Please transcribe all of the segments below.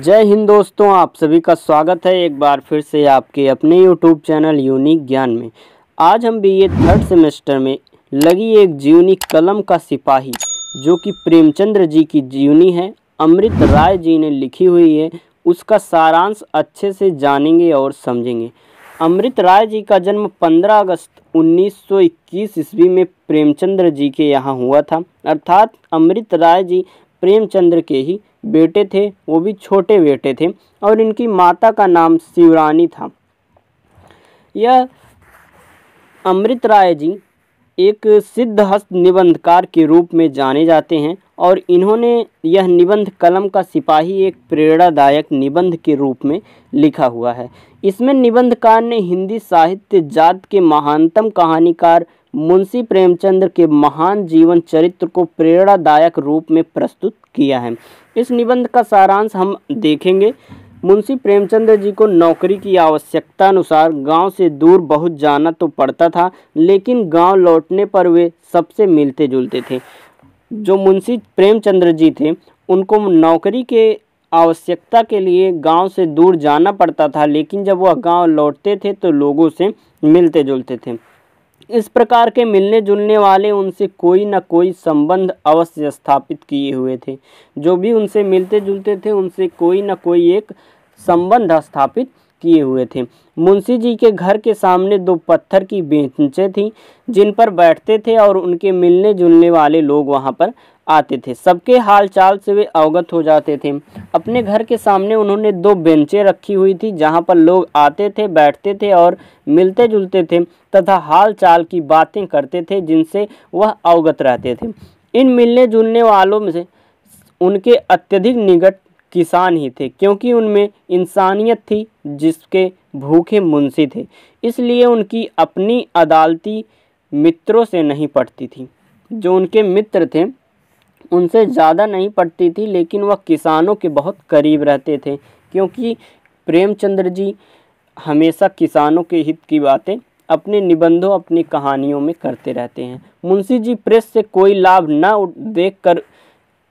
जय हिंद दोस्तों, आप सभी का स्वागत है एक बार फिर से आपके अपने यूट्यूब चैनल यूनिक ज्ञान में। आज हम बीए थर्ड सेमेस्टर में लगी एक जीवनी कलम का सिपाही जो कि प्रेमचंद्र जी की जीवनी है, अमृत राय जी ने लिखी हुई है, उसका सारांश अच्छे से जानेंगे और समझेंगे। अमृत राय जी का जन्म 15 अगस्त 1921 ईस्वी में प्रेमचंद्र जी के यहाँ हुआ था। अर्थात अमृत राय जी प्रेमचंद्र के ही बेटे थे, वो भी छोटे बेटे थे, और इनकी माता का नाम शिवरानी था। यह अमृत राय जी एक सिद्धहस्त निबंधकार के रूप में जाने जाते हैं और इन्होंने यह निबंध कलम का सिपाही एक प्रेरणादायक निबंध के रूप में लिखा हुआ है। इसमें निबंधकार ने हिंदी साहित्य जात के महानतम कहानीकार मुंशी प्रेमचंद्र के महान जीवन चरित्र को प्रेरणादायक रूप में प्रस्तुत किया है। इस निबंध का सारांश हम देखेंगे। मुंशी प्रेमचंद्र जी को नौकरी की आवश्यकता अनुसार गांव से दूर बहुत जाना तो पड़ता था, लेकिन गांव लौटने पर वे सबसे मिलते जुलते थे। जो मुंशी प्रेमचंद्र जी थे उनको नौकरी के आवश्यकता के लिए गांव से दूर जाना पड़ता था, लेकिन जब वह गांव लौटते थे तो लोगों से मिलते जुलते थे। इस प्रकार के मिलने जुलने वाले उनसे कोई न कोई संबंध अवश्य स्थापित किए हुए थे। जो भी उनसे मिलते जुलते थे उनसे कोई न कोई एक संबंध स्थापित किए हुए थे। मुंशी जी के घर के सामने 2 पत्थर की बेंचें थीं जिन पर बैठते थे और उनके मिलने जुलने वाले लोग वहां पर आते थे। सबके हाल चाल से वे अवगत हो जाते थे। अपने घर के सामने उन्होंने 2 बेंचें रखी हुई थी जहां पर लोग आते थे, बैठते थे और मिलते जुलते थे तथा हाल चाल की बातें करते थे जिनसे वह अवगत रहते थे। इन मिलने जुलने वालों में से उनके अत्यधिक निकट किसान ही थे, क्योंकि उनमें इंसानियत थी जिसके भूखे मुंशी थे। इसलिए उनकी अपनी अदालती मित्रों से नहीं पटती थी। जो उनके मित्र थे उनसे ज़्यादा नहीं पटती थी, लेकिन वह किसानों के बहुत करीब रहते थे, क्योंकि प्रेमचंद्र जी हमेशा किसानों के हित की बातें अपने निबंधों, अपनी कहानियों में करते रहते हैं। मुंशी जी प्रेस से कोई लाभ न देखकर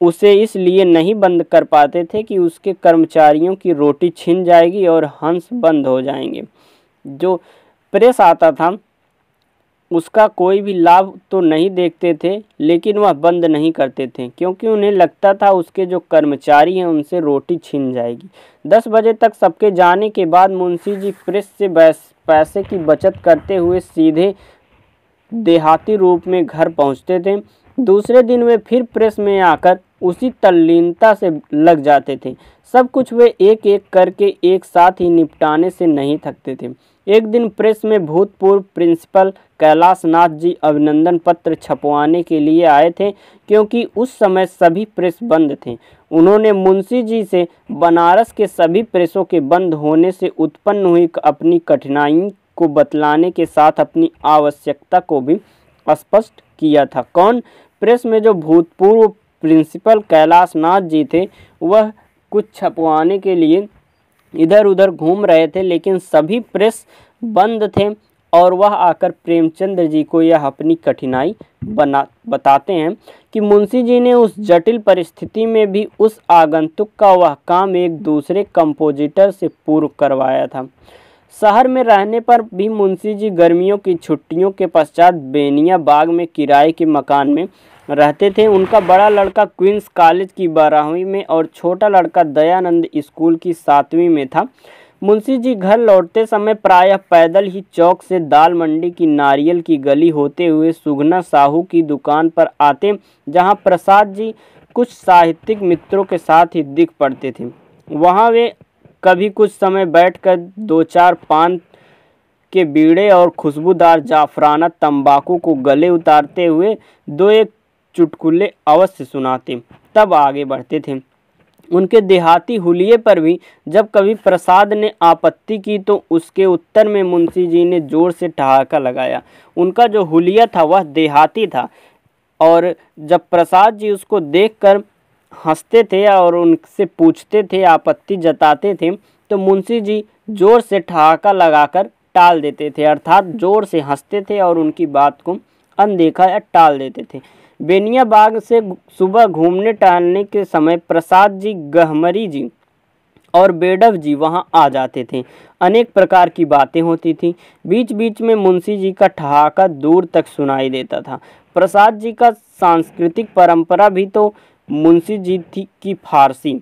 उसे इसलिए नहीं बंद कर पाते थे कि उसके कर्मचारियों की रोटी छिन जाएगी और हंस बंद हो जाएंगे। जो प्रेस आता था उसका कोई भी लाभ तो नहीं देखते थे, लेकिन वह बंद नहीं करते थे, क्योंकि उन्हें लगता था उसके जो कर्मचारी हैं उनसे रोटी छिन जाएगी। 10 बजे तक सबके जाने के बाद मुंशी जी प्रेस से पैसे की बचत करते हुए सीधे देहाती रूप में घर पहुंचते थे। दूसरे दिन वे फिर प्रेस में आकर उसी तल्लीनता से लग जाते थे। सब कुछ वे एक एक करके एक साथ ही निपटाने से नहीं थकते थे। एक दिन प्रेस में भूतपूर्व प्रिंसिपल कैलाश नाथ जी अभिनंदन पत्र छपवाने के लिए आए थे, क्योंकि उस समय सभी प्रेस बंद थे। उन्होंने मुंशी जी से बनारस के सभी प्रेसों के बंद होने से उत्पन्न हुई अपनी कठिनाई को बतलाने के साथ अपनी आवश्यकता को भी स्पष्ट किया था। कौन? प्रेस में जो भूतपूर्व प्रिंसिपल कैलाश नाथ जी थे, वह कुछ छपवाने के लिए इधर उधर घूम रहे थे, लेकिन सभी प्रेस बंद थे और वह आकर प्रेमचंद्र जी को यह अपनी कठिनाई बताते हैं कि मुंशी जी ने उस जटिल परिस्थिति में भी उस आगंतुक का वह काम एक दूसरे कंपोजिटर से पूर्व करवाया था। शहर में रहने पर भी मुंशी जी गर्मियों की छुट्टियों के पश्चात बेनिया बाग में किराए के मकान में रहते थे। उनका बड़ा लड़का क्वींस कॉलेज की 12वीं में और छोटा लड़का दयानंद स्कूल की 7वीं में था। मुंशी जी घर लौटते समय प्रायः पैदल ही चौक से दाल मंडी की नारियल की गली होते हुए सुगना साहू की दुकान पर आते, जहां प्रसाद जी कुछ साहित्यिक मित्रों के साथ ही दिख पड़ते थे। वहां वे कभी कुछ समय बैठकर 2-4 पान के बीड़े और खुशबूदार जाफराना तंबाकू को गले उतारते हुए 2-1 चुटकुले अवश्य सुनाते, तब आगे बढ़ते थे। उनके देहाती हुलिये पर भी जब कभी प्रसाद ने आपत्ति की तो उसके उत्तर में मुंशी जी ने जोर से ठहाका लगाया। उनका जो हुलिया था वह देहाती था, और जब प्रसाद जी उसको देखकर हंसते थे और उनसे पूछते थे, आपत्ति जताते थे, तो मुंशी जी जोर से ठहाका लगाकर टाल देते थे, अर्थात जोर से हंसते थे और उनकी बात को अनदेखा या टाल देते थे। बेनिया बाग से सुबह घूमने टहलने के समय प्रसाद जी, गहमरी जी और बेढब जी वहां आ जाते थे। अनेक प्रकार की बातें होती थीं। बीच बीच में मुंशी जी का ठहाका दूर तक सुनाई देता था। प्रसाद जी का सांस्कृतिक परंपरा भी तो मुंशी जी थी कि फारसी।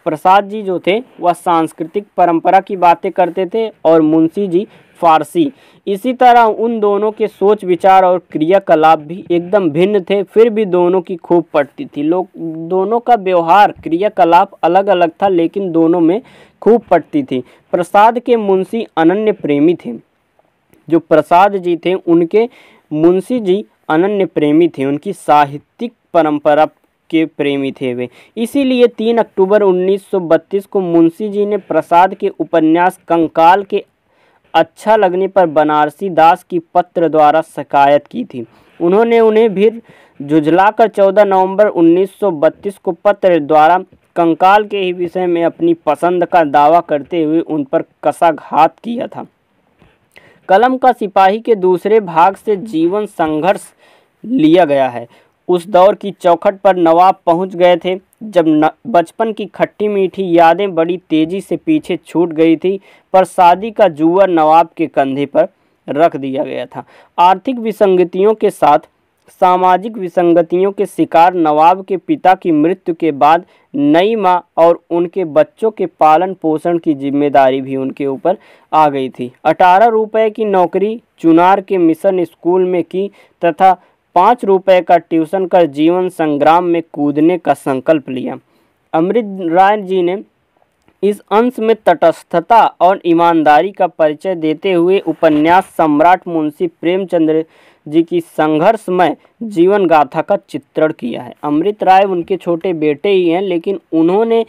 प्रसाद जी जो थे वह सांस्कृतिक परंपरा की बातें करते थे और मुंशी जी फारसी। इसी तरह उन दोनों के सोच विचार और क्रियाकलाप भी एकदम भिन्न थे, फिर भी दोनों की खूब पटती थी। लोग दोनों का व्यवहार क्रियाकलाप अलग अलग था, लेकिन दोनों में खूब पटती थी। प्रसाद के मुंशी अनन्य प्रेमी थे। जो प्रसाद जी थे उनके मुंशी जी अनन्य प्रेमी थे, उनकी साहित्यिक परंपरा के प्रेमी थे वे। इसीलिए 3 अक्टूबर 1932 को मुंशी जी ने प्रसाद के उपन्यास कंकाल के अच्छा लगने पर बनारसी दास की पत्र द्वारा शिकायत की थी। उन्होंने उन्हें भी झुझलाकर 14 नवंबर 1932 को पत्र द्वारा कंकाल के ही विषय में अपनी पसंद का दावा करते हुए उन पर कसाघात किया था। कलम का सिपाही के दूसरे भाग से जीवन संघर्ष लिया गया है। उस दौर की चौखट पर नवाब पहुंच गए थे जब बचपन की खट्टी मीठी यादें बड़ी तेजी से पीछे छूट गई थी, पर शादी का जुआ नवाब के कंधे पर रख दिया गया था। आर्थिक विसंगतियों के साथ सामाजिक विसंगतियों के शिकार नवाब के पिता की मृत्यु के बाद नई मां और उनके बच्चों के पालन पोषण की जिम्मेदारी भी उनके ऊपर आ गई थी। 18 रुपए की नौकरी चुनार के मिशन स्कूल में की तथा 5 रुपए का ट्यूशन कर जीवन संग्राम में कूदने का संकल्प लिया। अमृत राय जी ने इस अंश में तटस्थता और ईमानदारी का परिचय देते हुए उपन्यास सम्राट मुंशी प्रेमचंद्र जी की संघर्षमय जीवन गाथा का चित्रण किया है। अमृत राय उनके छोटे बेटे ही हैं, लेकिन उन्होंने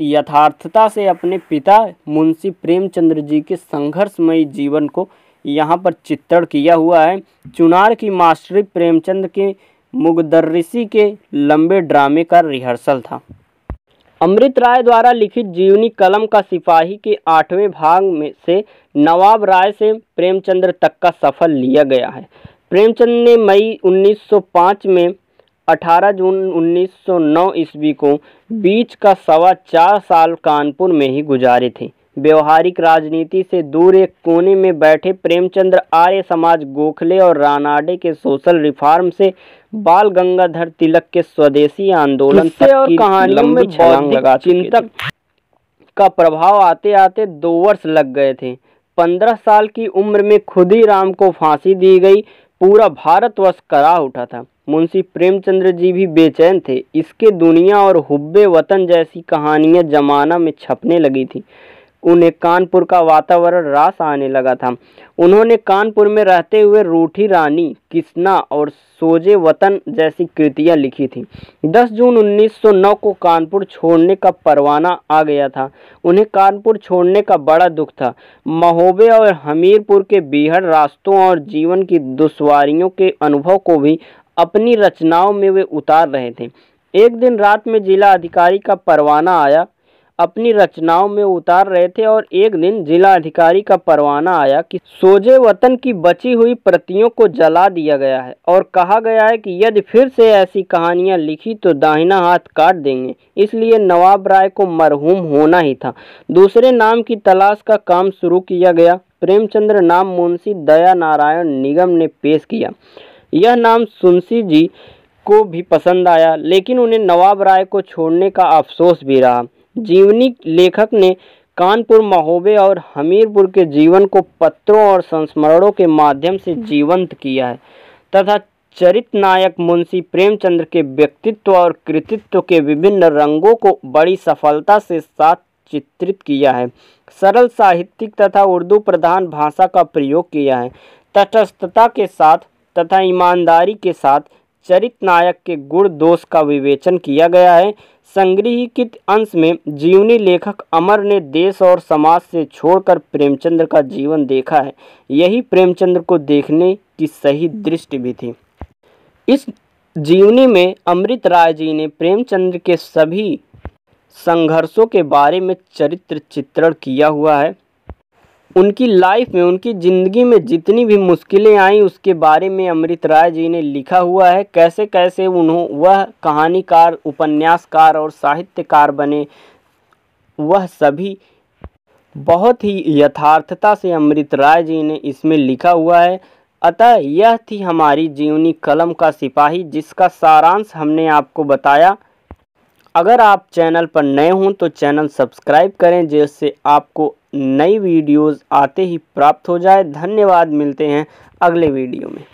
यथार्थता से अपने पिता मुंशी प्रेमचंद्र जी के संघर्षमय जीवन को यहाँ पर चित्रण किया हुआ है। चुनार की मास्टरी प्रेमचंद के मुगदर्रिसी के लंबे ड्रामे का रिहर्सल था। अमृत राय द्वारा लिखित जीवनी कलम का सिपाही के 8वें भाग में से नवाब राय से प्रेमचंद्र तक का सफर लिया गया है। प्रेमचंद ने मई 1905 में 18 जून 1909 ईस्वी को बीच का 4.25 साल कानपुर में ही गुजारे थे। व्यवहारिक राजनीति से दूर एक कोने में बैठे प्रेमचंद्र आर्य समाज गोखले और रानाडे के सोशल रिफॉर्म से बाल गंगाधर तिलक के स्वदेशी आंदोलन तक की कहानियों में बौद्धिक चिंतक का प्रभाव आते आते 2 वर्ष लग गए थे। 15 साल की उम्र में खुदीराम को फांसी दी गई। पूरा भारतवर्ष करा उठा था। मुंशी प्रेमचंद्र जी भी बेचैन थे। इसके दुनिया और हुब्बे वतन जैसी कहानियां जमाना में छपने लगी थी। उन्हें कानपुर का वातावरण रास आने लगा था। उन्होंने कानपुर में रहते हुए रूठी रानी, किसना और सोजे वतन जैसी कृतियां लिखी थी। 10 जून 1909 को कानपुर छोड़ने का परवाना आ गया था। उन्हें कानपुर छोड़ने का बड़ा दुख था। महोबे और हमीरपुर के बीहड़ रास्तों और जीवन की दुश्वारियों के अनुभव को भी अपनी रचनाओं में वे उतार रहे थे। एक दिन रात में जिला अधिकारी का परवाना आया अपनी रचनाओं में उतार रहे थे और एक दिन जिला अधिकारी का परवाना आया कि सोजे वतन की बची हुई प्रतियों को जला दिया गया है और कहा गया है कि यदि फिर से ऐसी कहानियां लिखी तो दाहिना हाथ काट देंगे। इसलिए नवाब राय को मरहूम होना ही था। दूसरे नाम की तलाश का काम शुरू किया गया। प्रेमचंद्र नाम मुंशी दया नारायण निगम ने पेश किया। यह नाम सुंसी जी को भी पसंद आया, लेकिन उन्हें नवाब राय को छोड़ने का अफसोस भी रहा। जीवनी लेखक ने कानपुर, महोबे और हमीरपुर के जीवन को पत्रों और संस्मरणों के माध्यम से जीवंत किया है तथा चरित्र नायक मुंशी प्रेमचंद्र के व्यक्तित्व और कृतित्व के विभिन्न रंगों को बड़ी सफलता से साथ चित्रित किया है। सरल साहित्यिक तथा उर्दू प्रधान भाषा का प्रयोग किया है। तटस्थता के साथ तथा ईमानदारी के साथ चरित्र नायक के गुण दोष का विवेचन किया गया है। संग्रहीत अंश में जीवनी लेखक अमर ने देश और समाज से छोड़कर प्रेमचंद्र का जीवन देखा है। यही प्रेमचंद्र को देखने की सही दृष्टि भी थी। इस जीवनी में अमृत राय जी ने प्रेमचंद्र के सभी संघर्षों के बारे में चरित्र चित्रण किया हुआ है। उनकी लाइफ में, उनकी ज़िंदगी में जितनी भी मुश्किलें आई उसके बारे में अमृत राय जी ने लिखा हुआ है। कैसे कैसे वह कहानीकार, उपन्यासकार और साहित्यकार बने, वह सभी बहुत ही यथार्थता से अमृत राय जी ने इसमें लिखा हुआ है। अतः यह थी हमारी जीवनी कलम का सिपाही, जिसका सारांश हमने आपको बताया। अगर आप चैनल पर नए हों तो चैनल सब्सक्राइब करें, जिससे आपको नई वीडियोस आते ही प्राप्त हो जाए। धन्यवाद, मिलते हैं अगले वीडियो में।